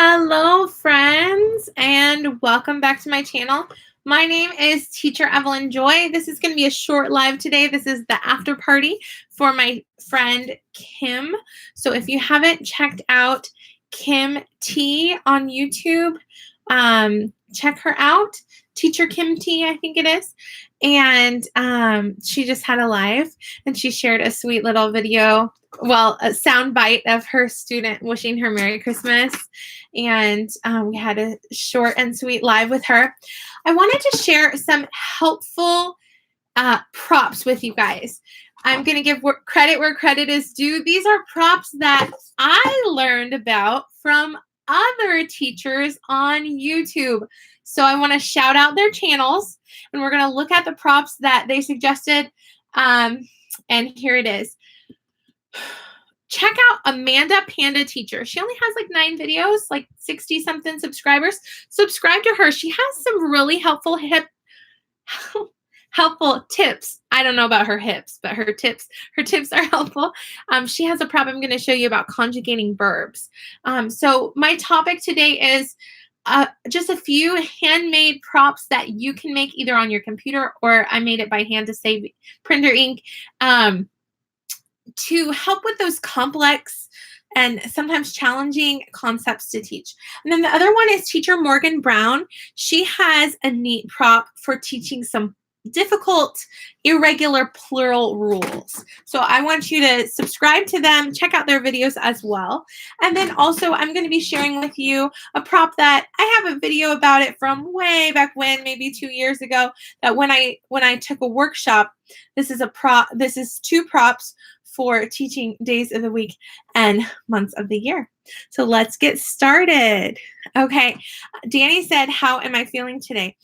Hello, friends, and welcome back to my channel. My name is Teacher Evelyn Joy. This is going to be a short live today. This is the after party for my friend Kim. So if you haven't checked out Kim T on YouTube, check her out. Teacher Kim T, I think it is. And she just had a live and she shared a sweet little video, well, a sound bite of her student wishing her Merry Christmas. And we had a short and sweet live with her. I wanted to share some helpful props with you guys. I'm going to give credit where credit is due. These are props that I learned about from other teachers on YouTube. So I want to shout out their channels, and we're going to look at the props that they suggested. And here it is. Check out Amanda Panda Teacher. She only has like 9 videos, like 60 something subscribers. Subscribe to her. She has some really helpful tips. I don't know about her hips, but her tips are helpful. She has a prop I'm going to show you about conjugating verbs. So my topic today is just a few handmade props that you can make either on your computer, or I made it by hand to save printer ink, to help with those complex and sometimes challenging concepts to teach. And then the other one is teacher Morgan Brown. She has a neat prop for teaching some difficult irregular plural rules. So I want you to subscribe to them, check out their videos as well. And then also I'm going to be sharing with you a prop that I have a video about it from way back when, maybe 2 years ago, that when I took a workshop. This is 2 props for teaching days of the week and months of the year. So let's get started. Okay, Dani said, how am I feeling today?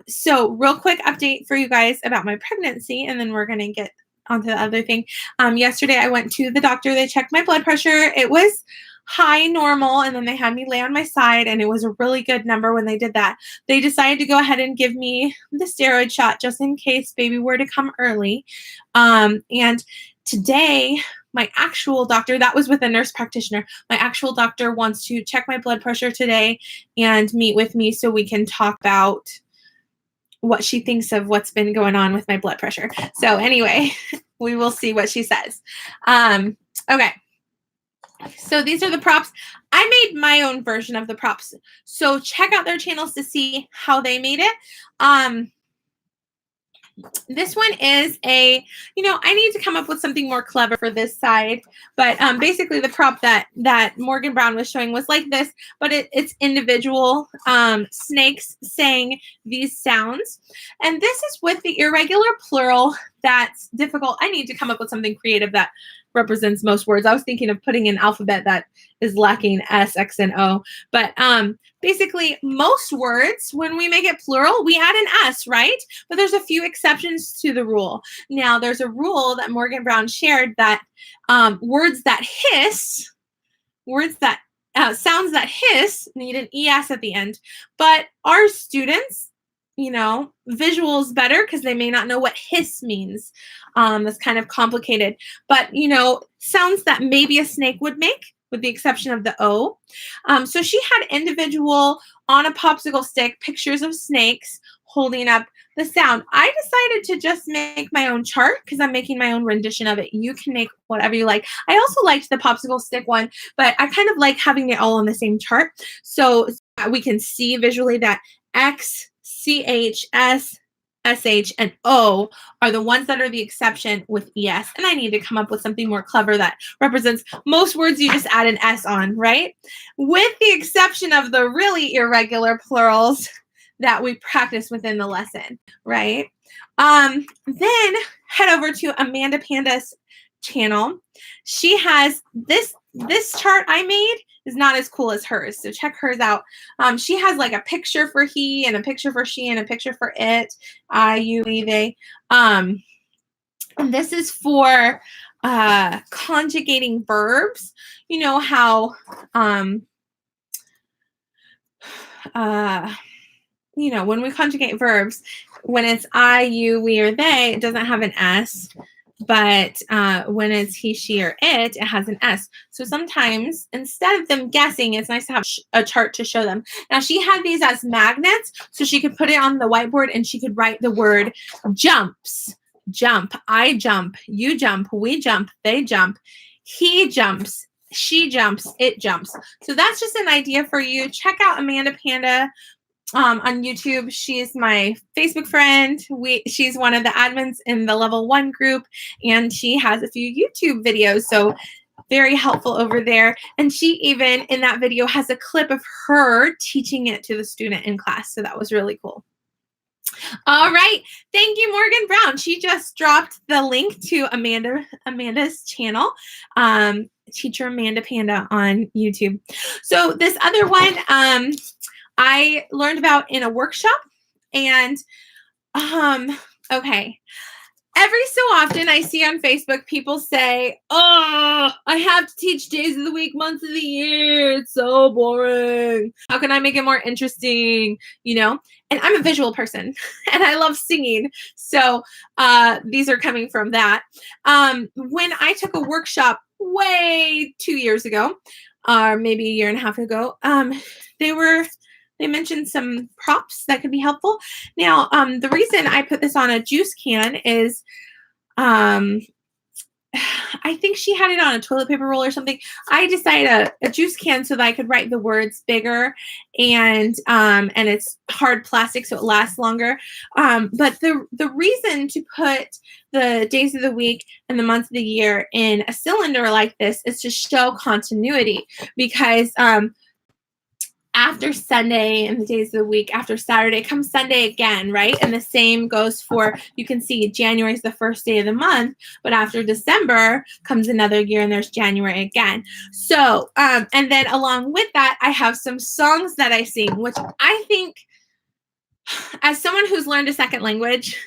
So real quick update for you guys about my pregnancy, and then we're going to get onto the other thing. Yesterday I went to the doctor. They checked my blood pressure. It was high normal, and then they had me lay on my side, and it was a really good number when they did that. They decided to go ahead and give me the steroid shot just in case baby were to come early. And today, my actual doctor, that was with a nurse practitioner, my actual doctor wants to check my blood pressure today and meet with me so we can talk about what she thinks of what's been going on with my blood pressure. So anyway, we will see what she says. Okay. So these are the props. I made my own version of the props. So check out their channels to see how they made it. This one is I need to come up with something more clever for this side, but basically the prop that Morgan Brown was showing was like this, but it's individual snakes saying these sounds. And this is with the irregular plural that's difficult. I need to come up with something creative that represents most words. I was thinking of putting an alphabet that is lacking S, X, and O. But basically, most words, when we make it plural, we add an S, right? But there's a few exceptions to the rule. Now, there's a rule that Morgan Brown shared that words that hiss, sounds that hiss need an ES at the end. But our students, visuals better because they may not know what hiss means. That's kind of complicated. But, sounds that maybe a snake would make, with the exception of the O. So she had individual, on a popsicle stick, pictures of snakes holding up the sound. I decided to just make my own chart because I'm making my own rendition of it. You can make whatever you like. I also liked the popsicle stick one, but I kind of like having it all on the same chart so we can see visually that X, CH, S, SH, and O are the ones that are the exception with ES. And I need to come up with something more clever that represents most words you just add an S on, right? With the exception of the really irregular plurals that we practice within the lesson, right? Then head over to Amanda Panda's channel. She has this chart I made is not as cool as hers, so check hers out. She has like a picture for he and a picture for she and a picture for it, I, you, we, they. And this is for conjugating verbs. You know how when we conjugate verbs, when it's I, you, we, or they, it doesn't have an S. but when it's he, she, or it has an S. So sometimes instead of them guessing, it's nice to have a chart to show them. Now she had these as magnets, so she could put it on the whiteboard and she could write the word jumps. Jump, I jump, you jump, we jump, they jump, he jumps, she jumps, it jumps. So that's just an idea for you. Check out Amanda Panda on YouTube. She's my Facebook friend. She's one of the admins in the level 1 group, and she has a few YouTube videos. So very helpful over there. And she even in that video has a clip of her teaching it to the student in class. So that was really cool. All right. Thank you, Morgan Brown. She just dropped the link to Amanda's channel, Teacher Amanda Panda on YouTube. So this other one I learned about in a workshop. And okay. Every so often I see on Facebook people say, oh, I have to teach days of the week, months of the year. It's so boring. How can I make it more interesting? You know, and I'm a visual person and I love singing. So these are coming from that. When I took a workshop way 2 years ago, or maybe a year and a half ago, they mentioned some props that could be helpful. Now, the reason I put this on a juice can is I think she had it on a toilet paper roll or something. I decided a juice can so that I could write the words bigger, and it's hard plastic so it lasts longer. But the reason to put the days of the week and the months of the year in a cylinder like this is to show continuity, because after Sunday and the days of the week, after Saturday comes Sunday again, right? And the same goes for, you can see January is the first day of the month, but after December comes another year and there's January again. So, and then along with that, I have some songs that I sing, which I think, as someone who's learned a second language,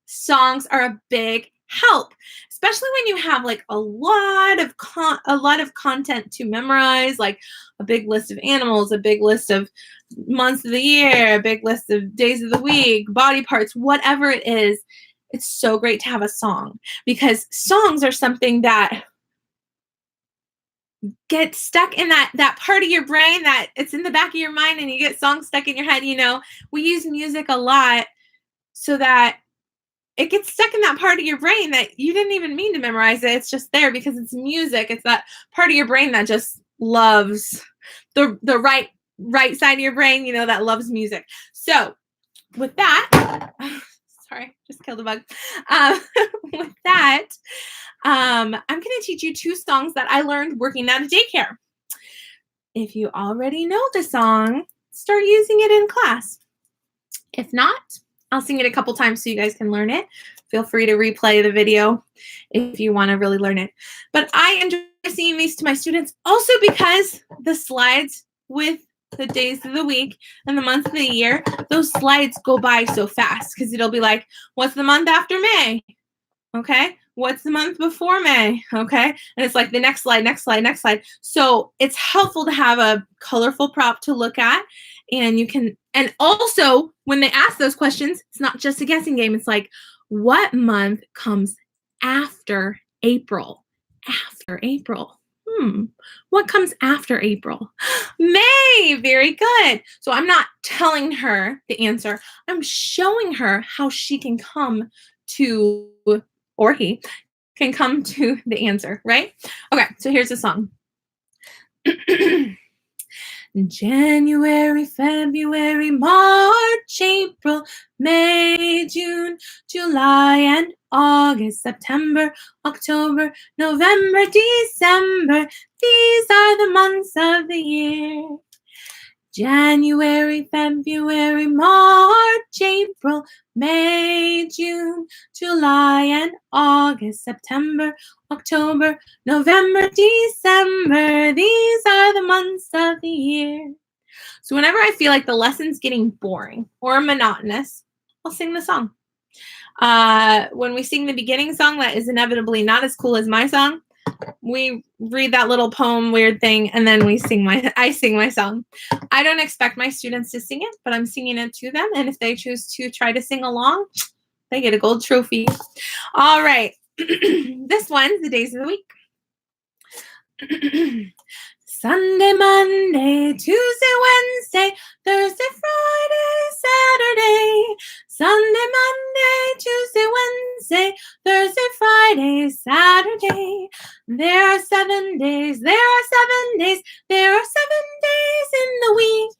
songs are a big help, especially when you have like a lot of content to memorize, like a big list of animals, a big list of months of the year, a big list of days of the week, body parts, whatever it is. It's so great to have a song, because songs are something that get stuck in that part of your brain that it's in the back of your mind, and you get songs stuck in your head. You know, we use music a lot so that it gets stuck in that part of your brain that you didn't even mean to memorize it. It's just there because it's music. It's that part of your brain that just loves the right side of your brain, you know, that loves music. So with that, sorry, just killed a bug. With that, I'm going to teach you 2 songs that I learned working at a daycare. If you already know the song, start using it in class. If not, I'll sing it a couple times so you guys can learn it. Feel free to replay the video if you want to really learn it. But I enjoy singing these to my students also because the slides with the days of the week and the months of the year, those slides go by so fast, because it'll be like, what's the month after May? Okay. What's the month before May? Okay. And it's like the next slide, next slide, next slide. So it's helpful to have a colorful prop to look at. And you can, and also when they ask those questions, it's not just a guessing game. It's like, what month comes after April? After April. What comes after April? May. Very good. So I'm not telling her the answer. I'm showing her how she can come to, or he can come to the answer, right? Okay, so here's the song. January, February, March, April, May, June, July, and August, September, October, November, December. These are the months of the year. January, February, March, April, May, June, July, and August, September, October, November, December. These are the months of the year. So whenever I feel like the lesson's getting boring or monotonous, I'll sing the song. When we sing the beginning song that is inevitably not as cool as my song, we read that little poem weird thing, and then I sing my song. I don't expect my students to sing it, but I'm singing it to them, and if they choose to try to sing along, they get a gold trophy. All right. This one's the days of the week. Sunday, Monday, Tuesday, Wednesday, Thursday, Friday, Saturday. Sunday, Monday, Tuesday, Wednesday, Thursday, Friday, Saturday. There are 7 days, there are 7 days, there are 7 days in the week.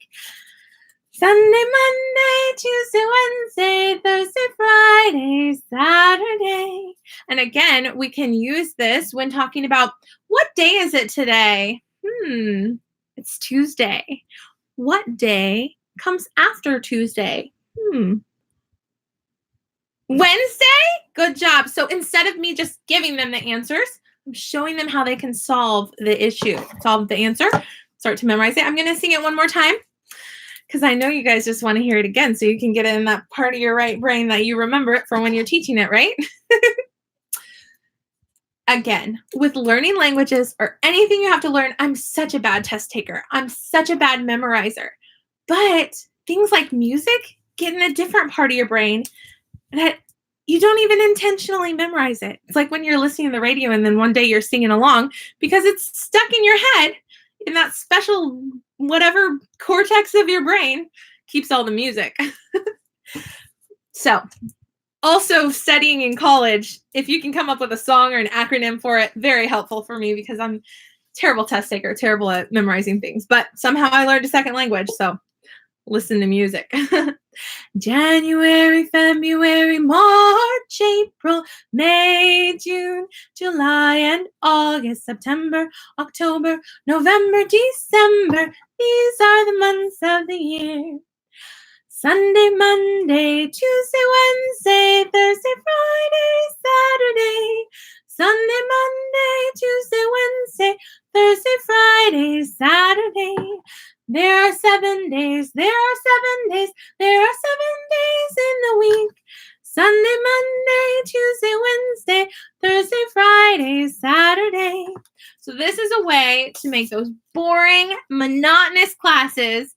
Sunday, Monday, Tuesday, Wednesday, Thursday, Friday, Saturday. And again, we can use this when talking about what day is it today? It's Tuesday. What day comes after Tuesday? Wednesday? Good job. So instead of me just giving them the answers, I'm showing them how they can solve the issue, solve the answer, start to memorize it. I'm going to sing it one more time because I know you guys just want to hear it again so you can get it in that part of your right brain that you remember it from when you're teaching it, right? Again, with learning languages or anything you have to learn, I'm such a bad test taker. I'm such a bad memorizer. But things like music get in a different part of your brain that you don't even intentionally memorize it. It's like when you're listening to the radio and then one day you're singing along because it's stuck in your head in that special whatever cortex of your brain keeps all the music. So also studying in college, if you can come up with a song or an acronym for it, very helpful for me because I'm terrible test taker, terrible at memorizing things, but somehow I learned a second language. So listen to music. January, February, March, April, May, June, July, and August, September, October, November, December. These are the months of the year. Sunday, Monday, Tuesday, Wednesday, Thursday, Friday, Saturday. Sunday, Monday, Tuesday, Wednesday, Thursday, Friday, Saturday. There are 7 days, there are 7 days, there are 7 days in the week. Sunday, Monday, Tuesday, Wednesday, Thursday, Friday, Saturday. So this is a way to make those boring, monotonous classes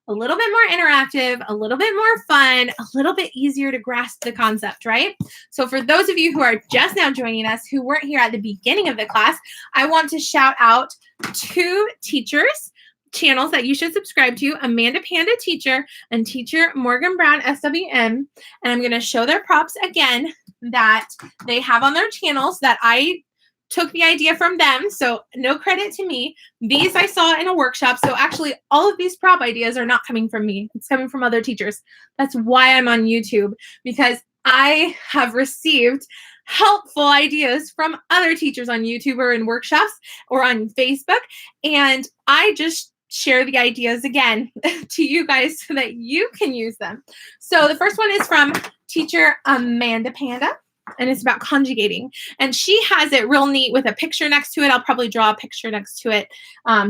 a little bit more interactive, a little bit more fun, a little bit easier to grasp the concept, right? So for those of you who are just now joining us, who weren't here at the beginning of the class, I want to shout out 2 teachers, channels that you should subscribe to, Amanda Panda Teacher and teacher Morgan Brown SWM. And I'm going to show their props again that they have on their channels that I took the idea from them, so no credit to me. These I saw in a workshop, so actually all of these prop ideas are not coming from me. It's coming from other teachers. That's why I'm on YouTube, because I have received helpful ideas from other teachers on YouTube or in workshops or on Facebook, and I just share the ideas again to you guys so that you can use them. So the first one is from teacher Amanda Panda, and it's about conjugating. And she has it real neat with a picture next to it. I'll probably draw a picture next to it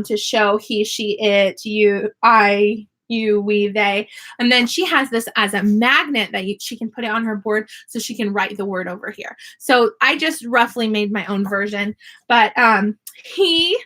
to show he, she, it, you, I, you, we, they. And then she has this as a magnet that she can put it on her board so she can write the word over here. So I just roughly made my own version. But he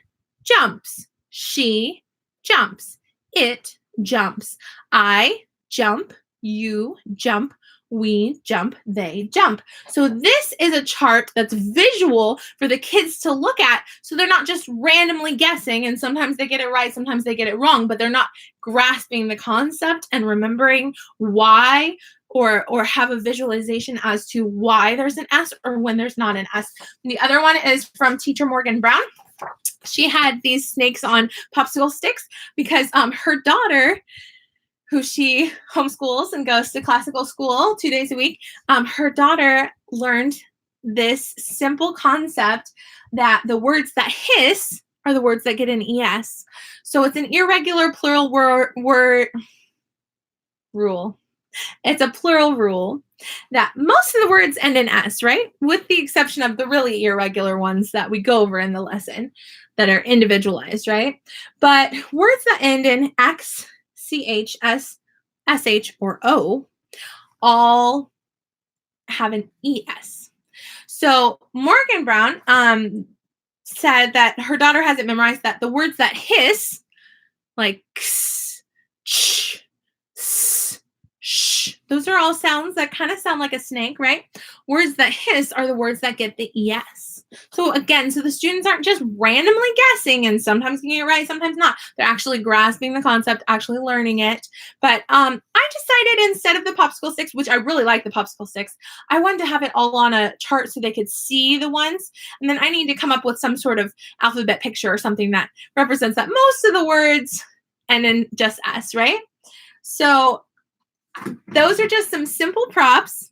jumps. She jumps. It jumps. I jump. You jump. We jump, they jump. So this is a chart that's visual for the kids to look at so they're not just randomly guessing, and sometimes they get it right, sometimes they get it wrong, but they're not grasping the concept and remembering why or have a visualization as to why there's an S or when there's not an S. And the other one is from teacher Morgan Brown. She had these snakes on popsicle sticks because her daughter, who she homeschools and goes to classical school 2 days a week, her daughter learned this simple concept that the words that hiss are the words that get an ES. So it's an irregular plural word rule. It's a plural rule that most of the words end in S, right? With the exception of the really irregular ones that we go over in the lesson that are individualized, right? But words that end in X, CH, S, SH, or O all have an ES. So Morgan Brown said that her daughter has it memorized that the words that hiss, like ks, ch, s, sh, Those are all sounds that kind of sound like a snake, right? Words that hiss are the words that get the ES. So again, so the students aren't just randomly guessing and sometimes getting it right, sometimes not. They're actually grasping the concept, actually learning it. But I decided instead of the popsicle sticks, which I really like the popsicle sticks, I wanted to have it all on a chart so they could see the ones. And then I need to come up with some sort of alphabet picture or something that represents that most of the words and then just S, right? So those are just some simple props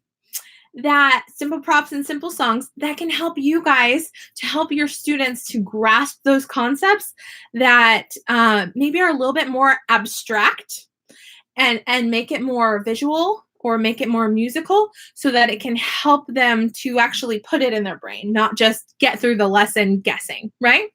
and simple songs that can help you guys to help your students to grasp those concepts that maybe are a little bit more abstract and make it more visual or make it more musical so that it can help them to actually put it in their brain, not just get through the lesson guessing, right?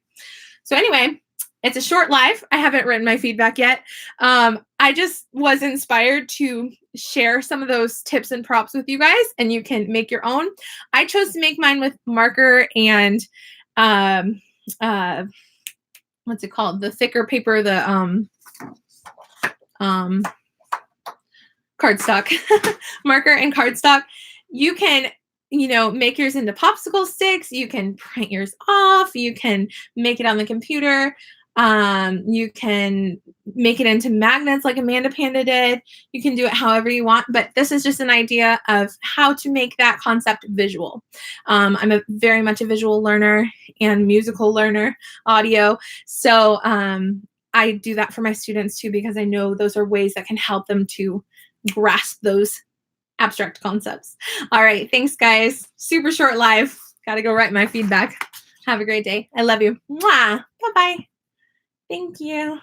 So anyway, it's a short live. I haven't written my feedback yet. I just was inspired to share some of those tips and props with you guys, and you can make your own. I chose to make mine with marker and what's it called? The thicker paper, the cardstock. Marker and cardstock. You can make yours into popsicle sticks. You can print yours off. You can make it on the computer. You can make it into magnets like Amanda Panda did. You can do it however you want, but this is just an idea of how to make that concept visual. I'm very much a visual learner and musical learner, audio. So I do that for my students too, because I know those are ways that can help them to grasp those abstract concepts. All right. Thanks, guys. Super short live. Got to go write my feedback. Have a great day. I love you. Mwah. Bye-bye. Thank you.